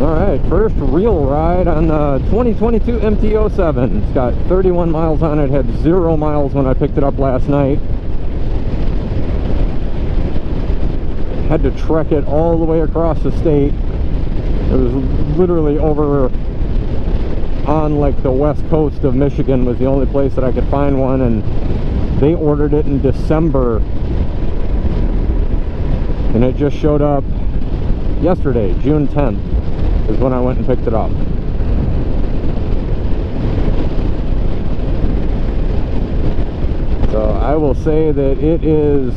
Alright, first real ride on the 2022 MT-07. It's got 31 miles on it, had 0 miles when I picked it up last night. Had to trek it all the way across the state. It was literally over on like the west coast of Michigan was the only place that I could find one, and they ordered it in December. And it just showed up yesterday, June 10th. Is when I went and picked it up. So I will say that it is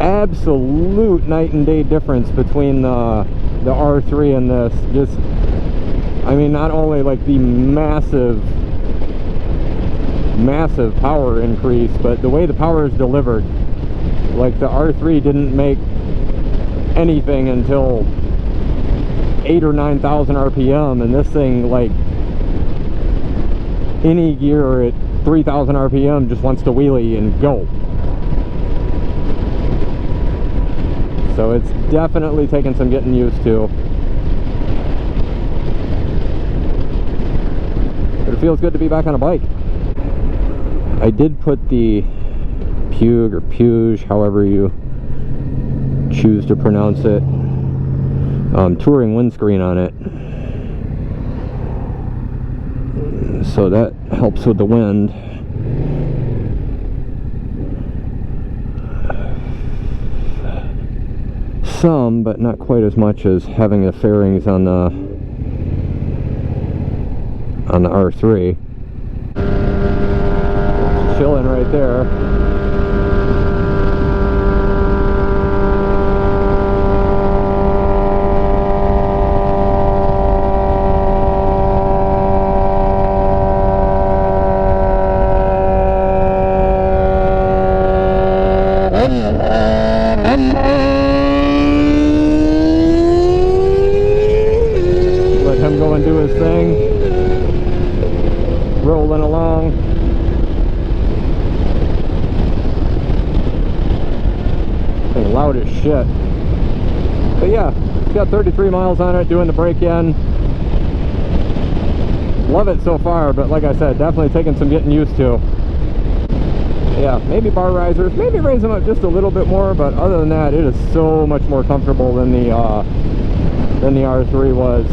absolute night and day difference between the R3 and this. Just, I mean, not only like the massive power increase, but the way the power is delivered. Like the R3 didn't make anything until 8,000 or 9,000 RPM, and this thing, like any gear at 3,000 RPM, just wants to wheelie and go. So it's definitely taken some getting used to, but it feels good to be back on a bike. I did put the Puge or Puge, however you choose to pronounce it, touring windscreen on it, so that helps with the wind. Some, but not quite as much as having the fairings on the R3. It's chilling right there. Let him go and do his thing. Rolling along. Thing loud as shit. But yeah, it's got 33 miles on it, doing the break-in. Love it so far, but like I said, definitely taking some getting used to. Yeah, maybe bar risers, maybe raise them up just a little bit more, but other than that, it is so much more comfortable than the R3 was,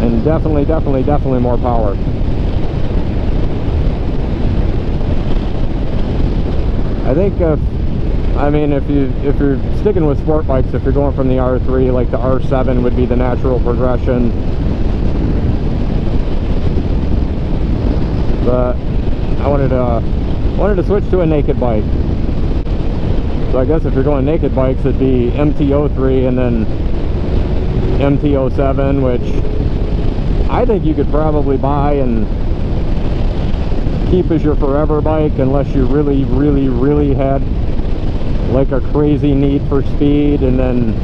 and definitely more power. I think if you're sticking with sport bikes, if you're going from the R3, like the R7 would be the natural progression, but I wanted to switch to a naked bike. So I guess if you're going naked bikes, it'd be MT-03 and then MT-07, which I think you could probably buy and keep as your forever bike, unless you really had like a crazy need for speed. And then,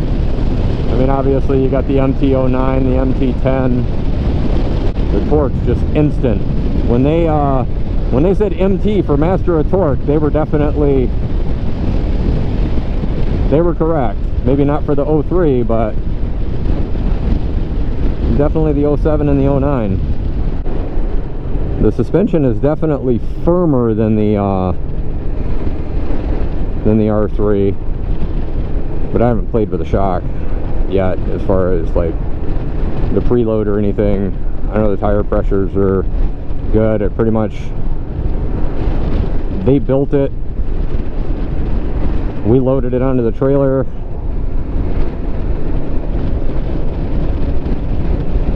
I mean, obviously you got the MT-09, the MT-10. The torque's just instant. When they said MT for Master of Torque, they were correct. Maybe not for the 03, but definitely the 07 and the 09. The suspension is definitely firmer than the R3, but I haven't played with the shock yet as far as like the preload or anything. I know the tire pressures are good. It pretty much, they built it, we loaded it onto the trailer.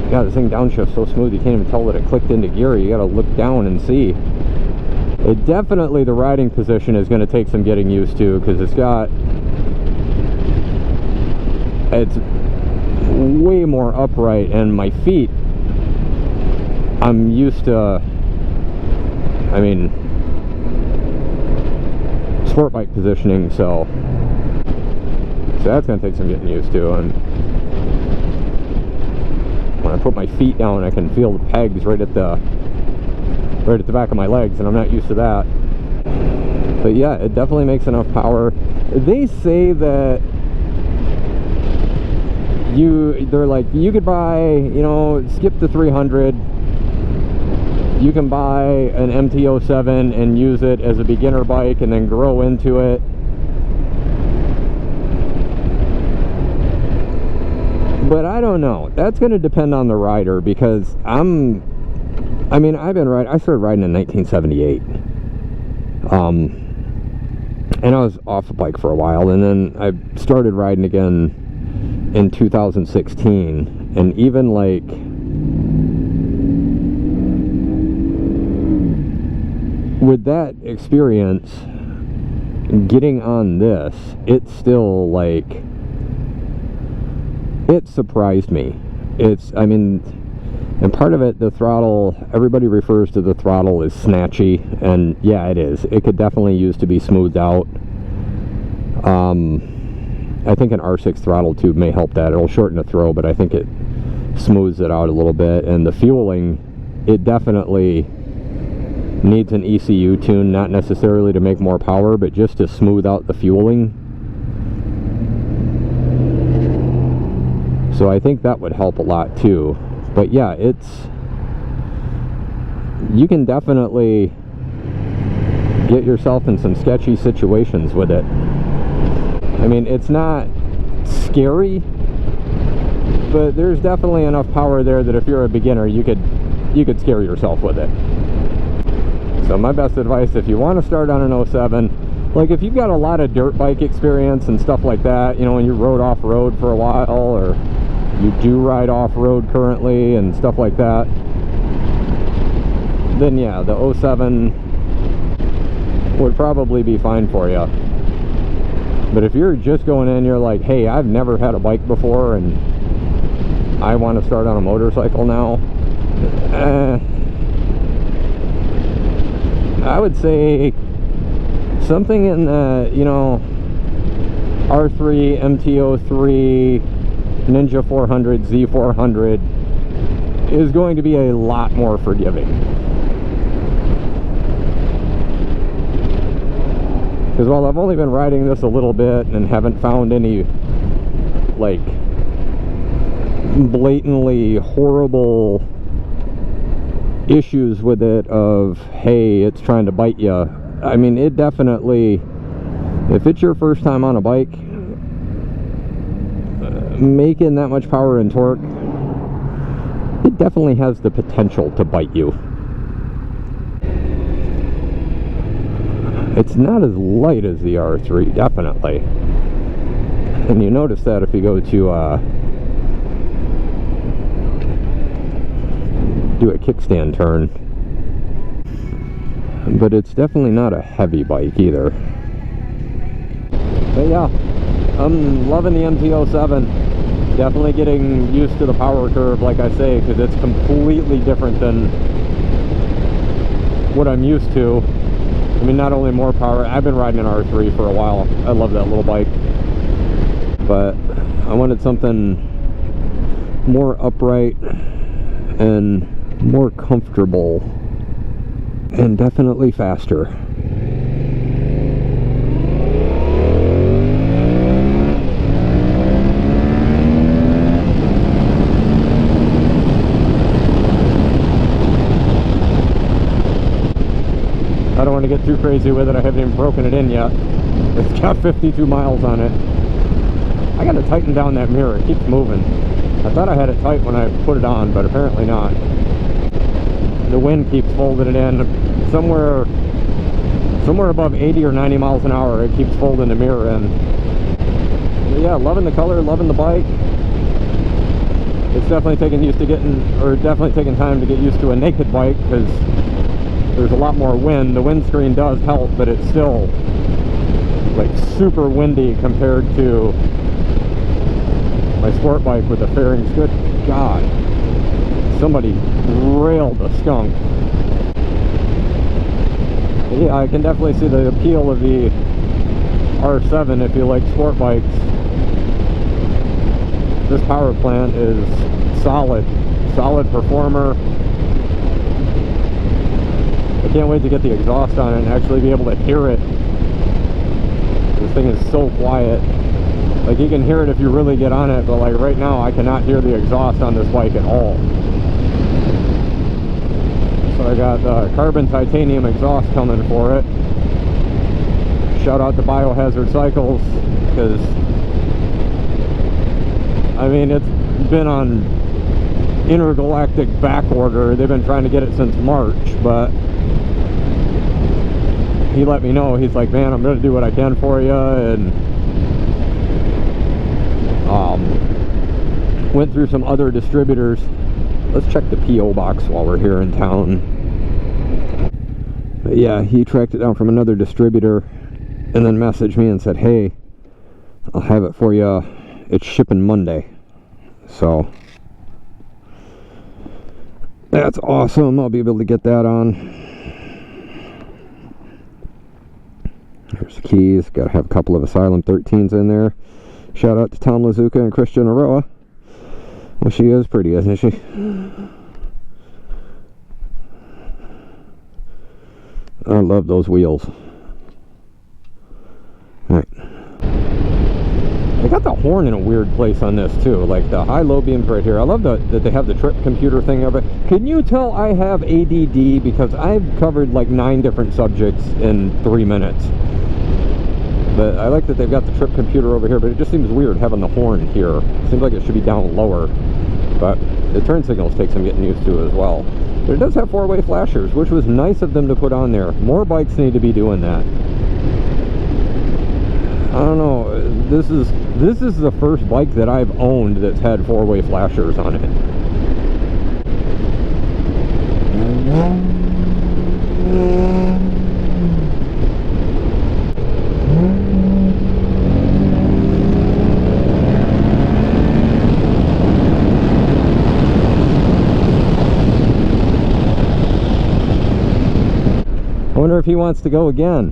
God, this thing downshifts so smooth you can't even tell that it clicked into gear. You gotta look down and see. It definitely, the riding position is going to take some getting used to, because it's way more upright, and my feet, I'm used to, I mean, sport bike positioning, so that's going to take some getting used to. And when I put my feet down, I can feel the pegs right at the back of my legs, and I'm not used to that. But yeah, it definitely makes enough power. They say that they're like, you could buy, you know, skip the 300. You can buy an MT-07 and use it as a beginner bike and then grow into it. But I don't know. That's going to depend on the rider, because I started riding in 1978. And I was off the bike for a while, and then I started riding again in 2016. And even like, with that experience, getting on this, it's still like, it surprised me. And part of it, the throttle, everybody refers to the throttle as snatchy, and yeah, it is. It could definitely use to be smoothed out. I think an R6 throttle tube may help that. It'll shorten the throw, but I think it smooths it out a little bit. And the fueling, it definitely needs an ECU tune, not necessarily to make more power, but just to smooth out the fueling. So I think that would help a lot too. But yeah, you can definitely get yourself in some sketchy situations with it. I mean, it's not scary, but there's definitely enough power there that if you're a beginner, you could scare yourself with it. So my best advice, if you want to start on an 07, like if you've got a lot of dirt bike experience and stuff like that, you know, when you rode off-road for a while, or you do ride off-road currently and stuff like that, then yeah, the 07 would probably be fine for you. But if you're just going in, you're like, hey, I've never had a bike before and I want to start on a motorcycle now, I would say something in the, you know, R3, MT-03, Ninja 400, Z400 is going to be a lot more forgiving. Because while I've only been riding this a little bit and haven't found any like blatantly horrible issues with it of, hey, it's trying to bite you, I mean, it definitely, if it's your first time on a bike, making that much power and torque, it definitely has the potential to bite you. It's not as light as the R3, definitely. And you notice that if you go to do a kickstand turn. But it's definitely not a heavy bike either. But yeah, I'm loving the MT-07. Definitely getting used to the power curve, like I say, because it's completely different than what I'm used to. I mean, not only more power, I've been riding an R3 for a while. I love that little bike. But I wanted something more upright and more comfortable and definitely faster. I don't want to get too crazy with it. I haven't even broken it in yet. It's got 52 miles on it. I gotta tighten down that mirror. It keeps moving. I thought I had it tight when I put it on, but apparently not. The wind keeps folding it in. Somewhere above 80 or 90 miles an hour, it keeps folding the mirror in. But yeah, loving the color, loving the bike. It's definitely taking time to get used to a naked bike, because there's a lot more wind. The windscreen does help, but it's still like super windy compared to my sport bike with the fairings. Good God, somebody railed a skunk. But yeah, I can definitely see the appeal of the R7 if you like sport bikes. This power plant is solid performer. I can't wait to get the exhaust on it and actually be able to hear it. This thing is so quiet. Like, you can hear it if you really get on it, but like right now I cannot hear the exhaust on this bike at all. So I got carbon titanium exhaust coming for it. Shout out to Biohazard Cycles, because I mean, it's been on intergalactic back order. They've been trying to get it since March, but he let me know. He's like, man, I'm gonna do what I can for you, and went through some other distributors. Let's check the PO box while we're here in town. But yeah, he tracked it down from another distributor and then messaged me and said, hey, I'll have it for you. It's shipping Monday. So that's awesome. I'll be able to get that on. Here's the keys. Got to have a couple of Asylum 13s in there. Shout out to Tom Lazuka and Christian Aroa. Well, she is pretty, isn't she? I love those wheels. Alright. They got the horn in a weird place on this too, like the high-low beams right here. I love that they have the trip computer thing of it. Can you tell I have ADD? Because I've covered like 9 different subjects in 3 minutes. But I like that they've got the trip computer over here, but it just seems weird having the horn here. Seems like it should be down lower. But the turn signals take some getting used to as well. But it does have 4-way flashers, which was nice of them to put on there. More bikes need to be doing that. I don't know. This is the first bike that I've owned that's had 4-way flashers on it. I wonder if he wants to go again.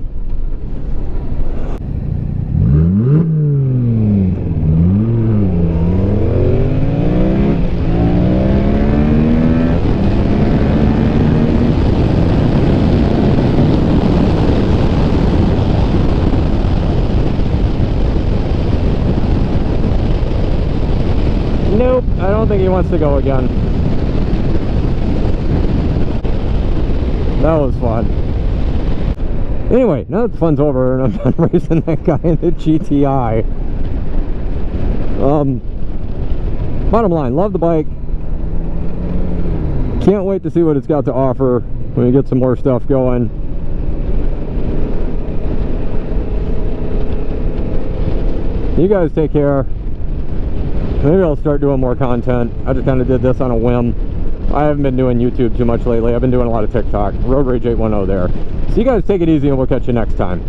Nope, I don't think he wants to go again. That was fun. Anyway, now that the fun's over and I'm done racing that guy in the GTI. Bottom line, love the bike. Can't wait to see what it's got to offer when we get some more stuff going. You guys take care. Maybe I'll start doing more content. I just kind of did this on a whim. I haven't been doing YouTube too much lately. I've been doing a lot of TikTok. Road Rage 810 there. So you guys take it easy and we'll catch you next time.